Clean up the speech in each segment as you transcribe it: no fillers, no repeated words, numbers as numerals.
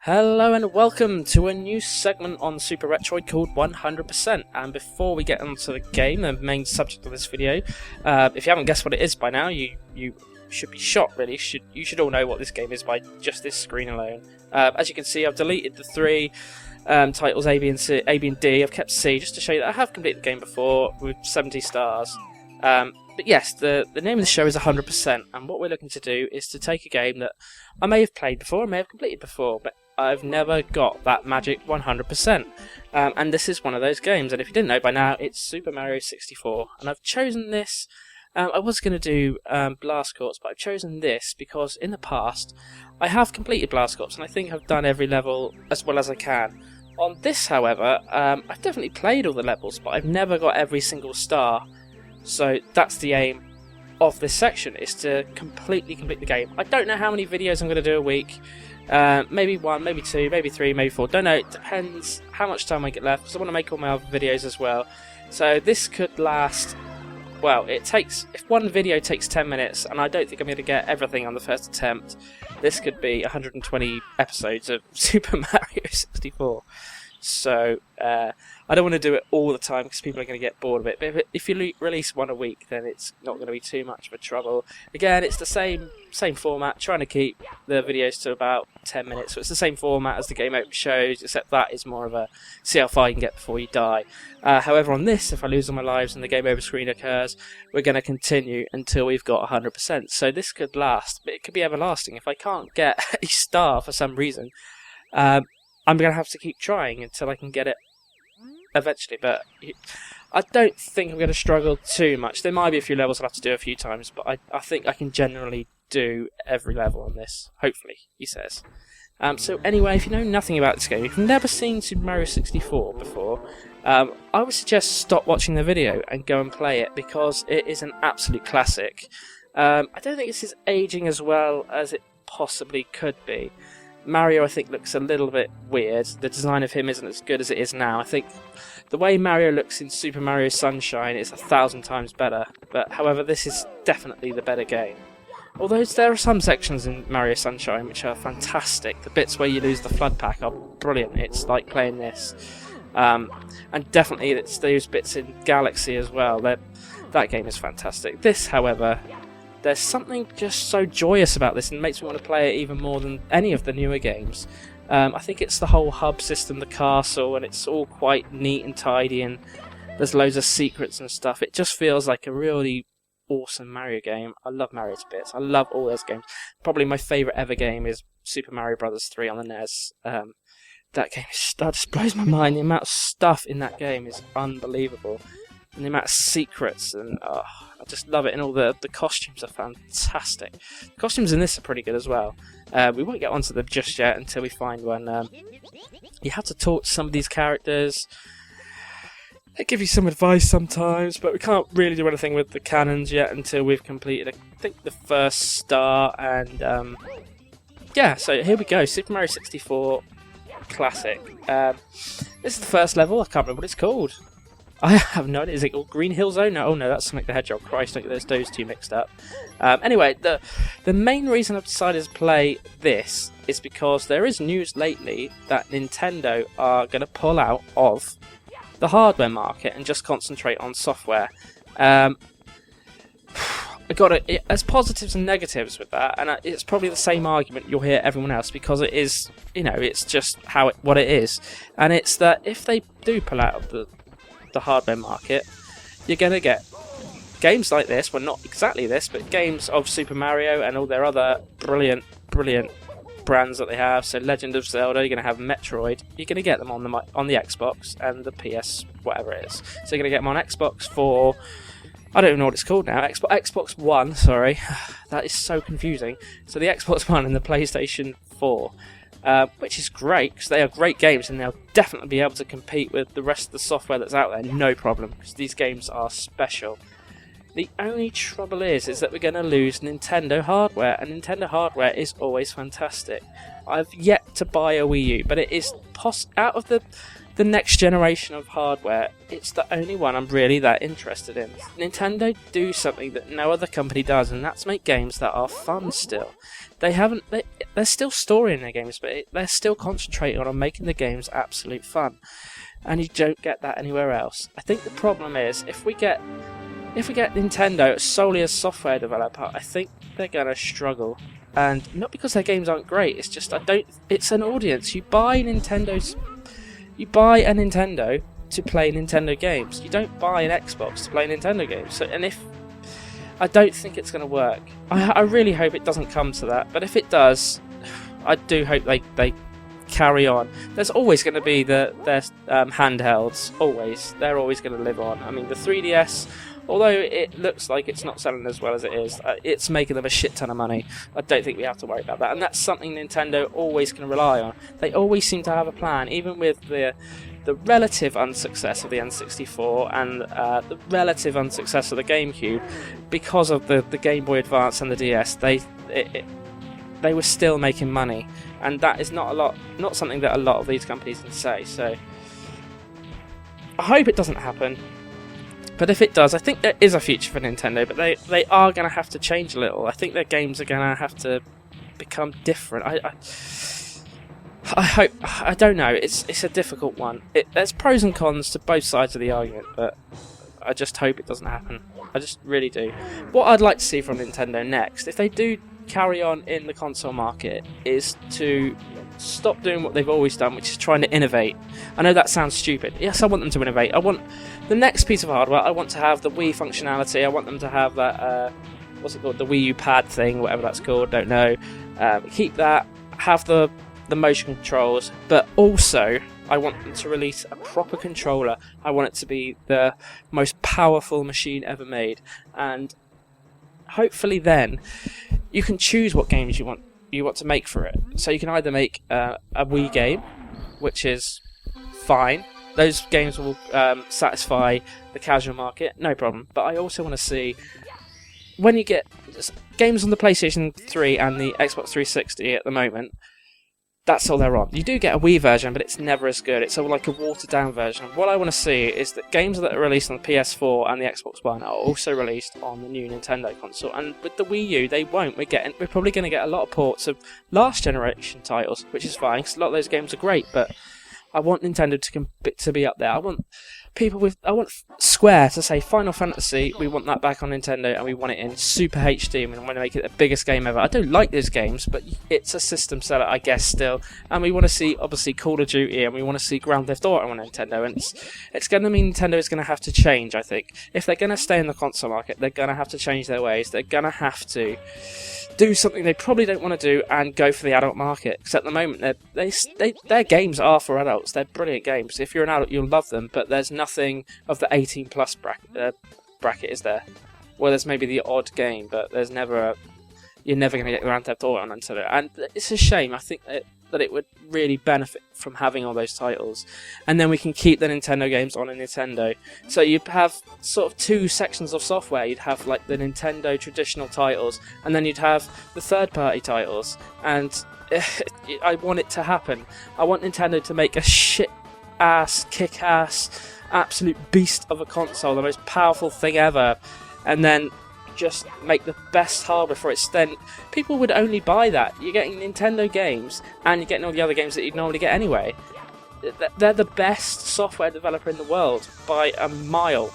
Hello and welcome to a new segment on Super Retroid called 100%. And before we get onto the game, the main subject of this video, if you haven't guessed what it is by now, you should be shocked really. You should all know what this game is by just this screen alone. As you can see, I've deleted the three titles A, B and D. I've kept C just to show you that I have completed the game before with 70 stars. But yes, the name of the show is 100%, and what we're looking to do is to take a game that I may have played before, I may have completed before, but I've never got that magic 100%. And this is one of those games, and if you didn't know by now, it's Super Mario 64. And I've chosen this, I was going to do Blast Corps, but I've chosen this because in the past, I have completed Blast Corps, and I think I've done every level as well as I can. On this, however, I've definitely played all the levels, but I've never got every single star. So that's the aim of this section, is to completely complete the game. I don't know how many videos I'm going to do a week. Maybe one, maybe two, maybe three, maybe four. Don't know, it depends how much time I get left, because I want to make all my other videos as well. So this could last, well, if one video takes 10 minutes, and I don't think I'm going to get everything on the first attempt, this could be 120 episodes of Super Mario 64. So, I don't want to do it all the time because people are going to get bored of it. But if you release one a week, then it's not going to be too much of a trouble. Again, it's the same format, trying to keep the videos to about 10 minutes. So it's the same format as the game open shows, except that is more of a see how far you can get before you die. However, on this, if I lose all my lives and the game over screen occurs, we're going to continue until we've got 100%. So this could last, but it could be everlasting. If I can't get a star for some reason, I'm going to have to keep trying until I can get it eventually, but I don't think I'm going to struggle too much. There might be a few levels I'll have to do a few times, but I think I can generally do every level on this, hopefully, he says. So anyway, if you know nothing about this game, if you've never seen Super Mario 64 before, I would suggest stop watching the video and go and play it, because it is an absolute classic. I don't think this is aging as well as it possibly could be. Mario, I think, looks a little bit weird. The design of him isn't as good as it is now. I think the way Mario looks in Super Mario Sunshine is 1,000 times better. But however, this is definitely the better game. Although there are some sections in Mario Sunshine which are fantastic. The bits where you lose the flood pack are brilliant. It's like playing this. And definitely it's those bits in Galaxy as well. That game is fantastic. This, however, there's something just so joyous about this and makes me want to play it even more than any of the newer games. I think it's the whole hub system, the castle, and it's all quite neat and tidy, and there's loads of secrets and stuff. It just feels like a really awesome Mario game. I love Mario to bits. I love all those games. Probably my favourite ever game is Super Mario Bros. 3 on the NES. That game just blows my mind. The amount of stuff in that game is unbelievable. And the amount of secrets, and I just love it, and all the costumes are fantastic. The costumes in this are pretty good as well. We won't get onto them just yet until we find one. You have to talk to some of these characters. They give you some advice sometimes, but we can't really do anything with the cannons yet until we've completed, I think, the first star. And yeah, so here we go, Super Mario 64 Classic. This is the first level. I can't remember what it's called. I have no idea. Is it called Green Hill Zone? No, oh no, that's Sonic the Hedgehog. Christ, don't get those two mixed up. Anyway, the main reason I've decided to play this is because there is news lately that Nintendo are going to pull out of the hardware market and just concentrate on software. I got it. There's positives and negatives with that, and it's probably the same argument you'll hear everyone else, because it is, it's just what it is, and it's that if they do pull out of the hardware market, you're going to get games like this, well, not exactly this, but games of Super Mario and all their other brilliant brands that they have. So Legend of Zelda, you're going to have Metroid, you're going to get them on the Xbox and the PS, whatever it is. So you're going to get them on Xbox for, I don't even know what it's called now, Xbox One, sorry, that is so confusing. So the Xbox One and the PlayStation 4. Which is great, because they are great games, and they'll definitely be able to compete with the rest of the software that's out there, no problem, because these games are special. The only trouble is that we're going to lose Nintendo hardware, and Nintendo hardware is always fantastic. I've yet to buy a Wii U, but it is out of the the next generation of hardware, it's the only one I'm really that interested in. Nintendo do something that no other company does, and that's make games that are fun still. There's still story in their games, but they're still concentrating on making the games absolute fun. And you don't get that anywhere else. I think the problem is, if we get Nintendo solely as software developer, I think they're going to struggle. And not because their games aren't great, it's just it's an audience. You buy a Nintendo to play Nintendo games. You don't buy an Xbox to play Nintendo games. I don't think it's going to work. I really hope it doesn't come to that. But if it does, I do hope they carry on. There's always going to be their handhelds. Always. They're always going to live on. I mean, the 3DS, although it looks like it's not selling as well as it is, it's making them a shit ton of money. I don't think we have to worry about that. And that's something Nintendo always can rely on. They always seem to have a plan, even with the relative unsuccess of the N64 and the relative unsuccess of the GameCube. Because of the Game Boy Advance and the DS, they were still making money, and that is not something that a lot of these companies can say. So I hope it doesn't happen. But if it does, I think there is a future for Nintendo, but they are going to have to change a little. I think their games are going to have to become different. I hope. I don't know. It's a difficult one. There's pros and cons to both sides of the argument, but I just hope it doesn't happen. I just really do. What I'd like to see from Nintendo next, if they do carry on in the console market, is to stop doing what they've always done, which is trying to innovate. I know that sounds stupid. Yes, I want them to innovate. I want the next piece of hardware. I want to have the Wii functionality. I want them to have that, what's it called, the Wii U pad thing, whatever that's called, don't know. Keep that, have the motion controls, but also I want them to release a proper controller. I want it to be the most powerful machine ever made, and hopefully then you can choose what games you want to make for it. So you can either make a Wii game, which is fine. Those games will satisfy the casual market, no problem. But I also want to see, when you get games on the PlayStation 3 and the Xbox 360 at the moment, that's all they're on. You do get a Wii version, but it's never as good. It's like a watered-down version. What I want to see is that games that are released on the PS4 and the Xbox One are also released on the new Nintendo console. And with the Wii U, they won't. We're probably going to get a lot of ports of last-generation titles, which is fine, because a lot of those games are great, but I want Nintendo to be up there. I want Square to say Final Fantasy, we want that back on Nintendo, and we want it in Super HD, and we want to make it the biggest game ever. I don't like those games, but it's a system seller, I guess, still. And we want to see, obviously, Call of Duty, and we want to see Grand Theft Auto on Nintendo, and it's going to mean Nintendo is going to have to change, I think. If they're going to stay in the console market, they're going to have to change their ways. They're going to have to do something they probably don't want to do and go for the adult market. Because at the moment, their games are for adults. They're brilliant games. If you're an adult, you'll love them, but there's nothing of the 18 plus bracket, is there? Well, there's maybe the odd game, but there's you're never going to get Grand Theft Auto on until it. And it's a shame. I think that it would really benefit from having all those titles, and then we can keep the Nintendo games on a Nintendo. So you'd have sort of two sections of software. You'd have like the Nintendo traditional titles, and then you'd have the third-party titles. And I want it to happen. I want Nintendo to make a shit-ass, kick-ass, absolute beast of a console, the most powerful thing ever, and then just make the best hardware for it. Then people would only buy that. You're getting Nintendo games, and you're getting all the other games that you'd normally get anyway. They're the best software developer in the world by a mile,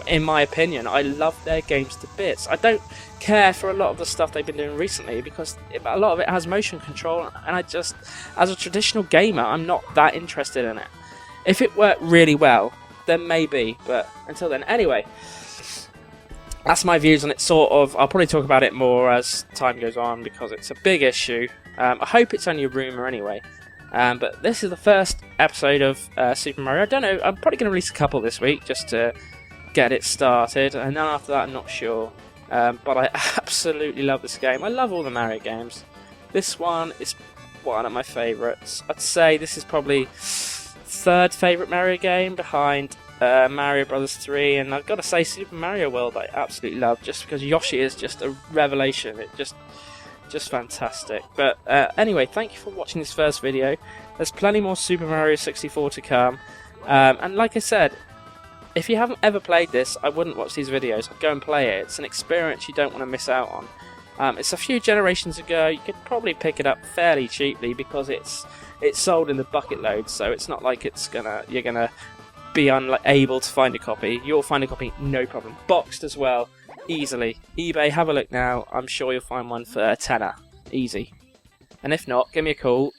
in my opinion. I love their games to bits. I don't care for a lot of the stuff they've been doing recently, because a lot of it has motion control, and I just, as a traditional gamer, I'm not that interested in it. If it worked really well, then maybe, but until then. Anyway, that's my views on it, sort of. I'll probably talk about it more as time goes on, because it's a big issue. I hope it's only a rumour anyway. But this is the first episode of Super Mario. I don't know, I'm probably going to release a couple this week, just to get it started, and then after that I'm not sure. But I absolutely love this game. I love all the Mario games. This one is one of my favourites. I'd say this is probably third favourite Mario game, behind Mario Bros. 3, and I've got to say Super Mario World I absolutely love, just because Yoshi is just a revelation. It just fantastic. But anyway, thank you for watching this first video. There's plenty more Super Mario 64 to come. And like I said, if you haven't ever played this, I wouldn't watch these videos. I'd go and play it. It's an experience you don't want to miss out on. It's a few generations ago. You could probably pick it up fairly cheaply because it's sold in the bucket load, so it's not like you're gonna be unable to find a copy. You'll find a copy, no problem. Boxed as well, easily. eBay, have a look now. I'm sure you'll find one for a tenner, easy. And if not, give me a call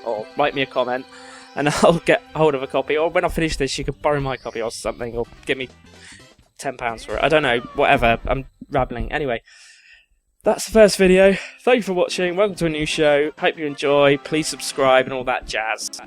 or write me a comment, and I'll get hold of a copy. Or when I finish this, you can borrow my copy or something, or give me £10 for it. I don't know, whatever. I'm rambling. Anyway, that's the first video. Thank you for watching. Welcome to a new show. Hope you enjoy. Please subscribe and all that jazz.